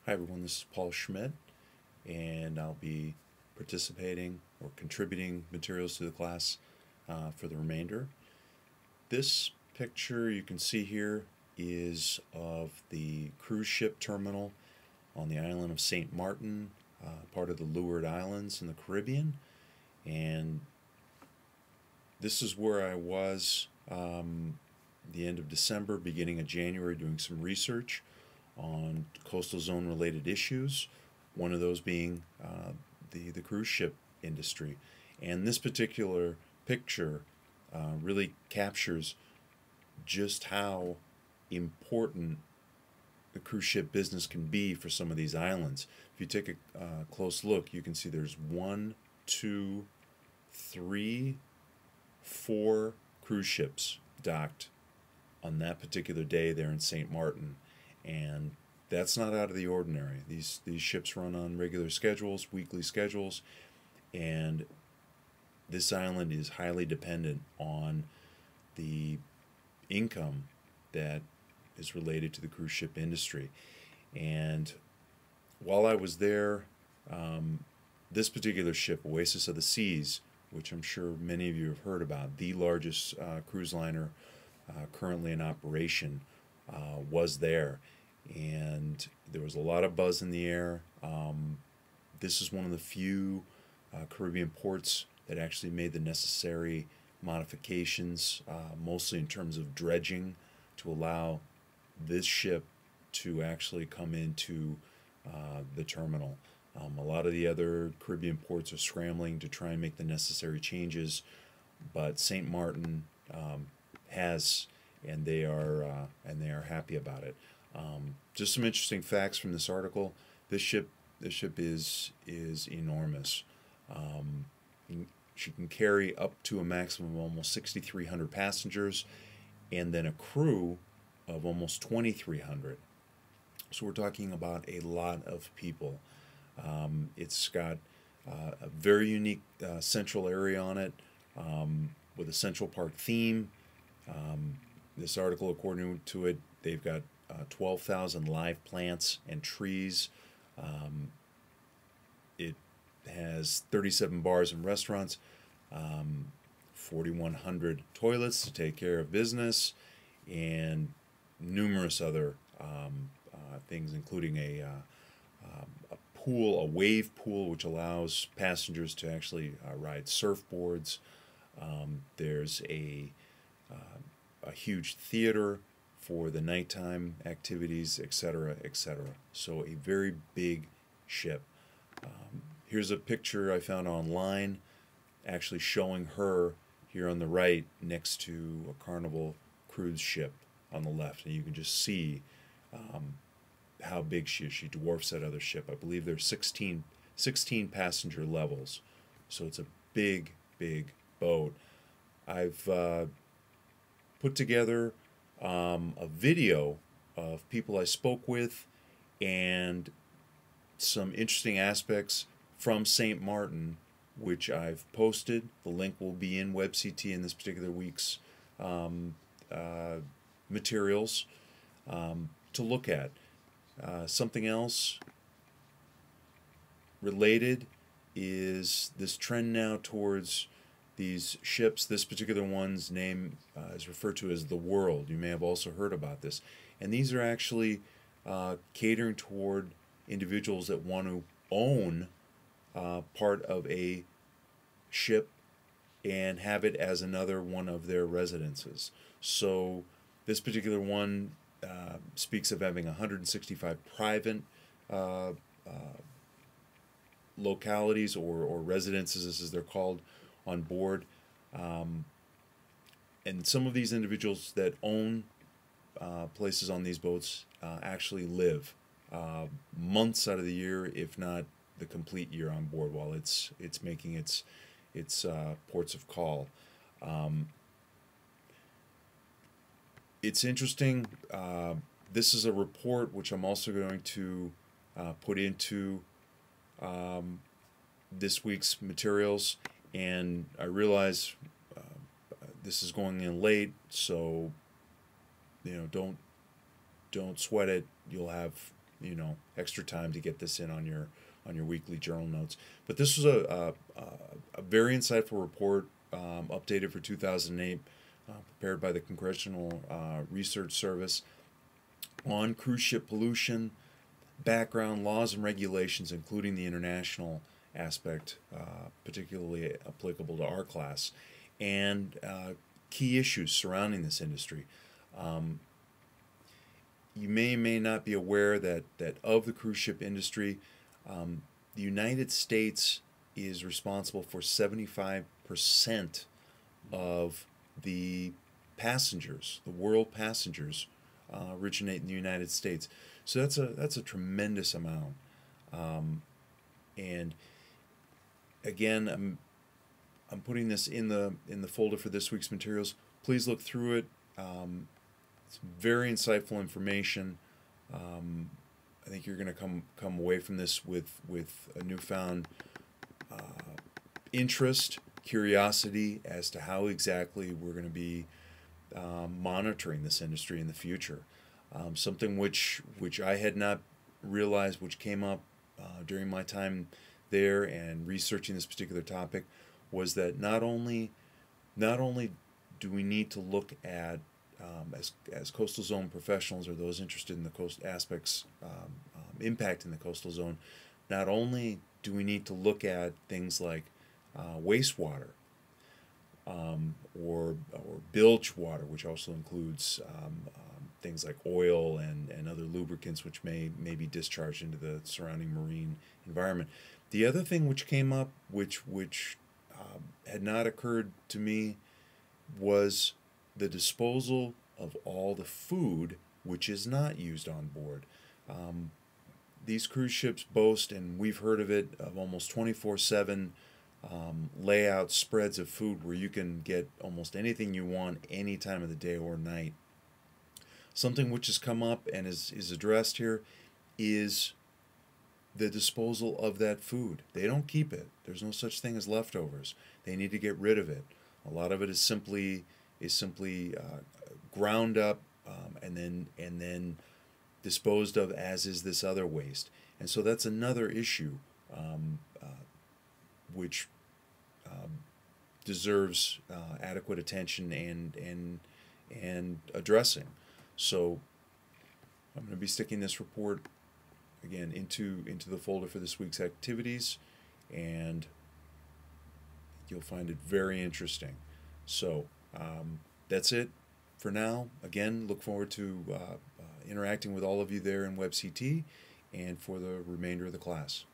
Hi everyone, this is Paul Schmidt, and I'll be participating or contributing materials to the class for the remainder. This picture you can see here is of the cruise ship terminal on the island of St. Maarten, part of the Leeward Islands in the Caribbean. And this is where I was the end of December, beginning of January, doing some research on coastal zone related issues, one of those being the cruise ship industry. And this particular picture really captures just how important the cruise ship business can be for some of these islands. If you take a close look, you can see there's 1, 2, 3, 4 cruise ships docked on that particular day there in St. Maarten. And that's not out of the ordinary. These ships run on regular schedules, weekly schedules, and this island is highly dependent on the income that is related to the cruise ship industry. And while I was there, this particular ship, Oasis of the Seas, which I'm sure many of you have heard about, the largest cruise liner currently in operation, was there. And there was a lot of buzz in the air. This is one of the few Caribbean ports that actually made the necessary modifications, mostly in terms of dredging, to allow this ship to actually come into the terminal. A lot of the other Caribbean ports are scrambling to try and make the necessary changes, but St. Maarten has, and they are happy about it. Just some interesting facts from this article. This ship is enormous. She can carry up to a maximum of almost 6,300 passengers, and then a crew of almost 2,300. So we're talking about a lot of people. It's got a very unique central area on it, with a Central Park theme. This article, according to it, they've got 12,000 live plants and trees. It has 37 bars and restaurants, 4,100 toilets to take care of business, and numerous other things, including a pool, a wave pool, which allows passengers to actually ride surfboards. There's a huge theater for the nighttime activities, etc., etc. So a very big ship. Here's a picture I found online, actually showing her here on the right next to a Carnival cruise ship on the left, and you can just see how big she is. She dwarfs that other ship. I believe there's 16 passenger levels, so it's a big boat. I've put together a video of people I spoke with and some interesting aspects from St. Maarten, which I've posted. The link will be in WebCT in this particular week's materials to look at. Something else related is this trend now towards these ships. This particular one's name is referred to as the World. You may have also heard about this. And these are actually catering toward individuals that want to own part of a ship and have it as another one of their residences. So this particular one speaks of having 165 private localities or residences, as they're called, on board. And some of these individuals that own places on these boats actually live months out of the year, if not the complete year, on board while it's making its ports of call. It's interesting. This is a report which I'm also going to put into this week's materials, and I realize this is going in late, so don't sweat it. You'll have extra time to get this in on your weekly journal notes. But this was a very insightful report, updated for 2008, prepared by the Congressional Research Service on cruise ship pollution, background, laws, and regulations, including the international aspect, particularly applicable to our class, and key issues surrounding this industry. You may not be aware that of the cruise ship industry, the United States is responsible for 75% of the passengers, the world passengers, originate in the United States. So that's a tremendous amount. And again, I'm putting this in the folder for this week's materials. Please look through it. It's very insightful information. I think you're going to come away from this with a newfound interest, curiosity as to how exactly we're going to be monitoring this industry in the future. Something which I had not realized, which came up during my time there and researching this particular topic, was that not only do we need to look at as coastal zone professionals or those interested in the coast aspects impacting the coastal zone, not only do we need to look at things like wastewater or bilge water, which also includes things like oil and other lubricants which may be discharged into the surrounding marine environment. The other thing which came up, which had not occurred to me, was the disposal of all the food which is not used on board. These cruise ships boast, and we've heard of it, of almost 24/7 layout spreads of food where you can get almost anything you want any time of the day or night. Something which has come up and is addressed here is the disposal of that food. They don't keep it. There's no such thing as leftovers. They need to get rid of it. A lot of it is simply ground up and then disposed of, as is this other waste. And so that's another issue which deserves adequate attention and addressing. So I'm going to be sticking this report again into the folder for this week's activities, and you'll find it very interesting. So that's it for now. Again, look forward to interacting with all of you there in WebCT and for the remainder of the class.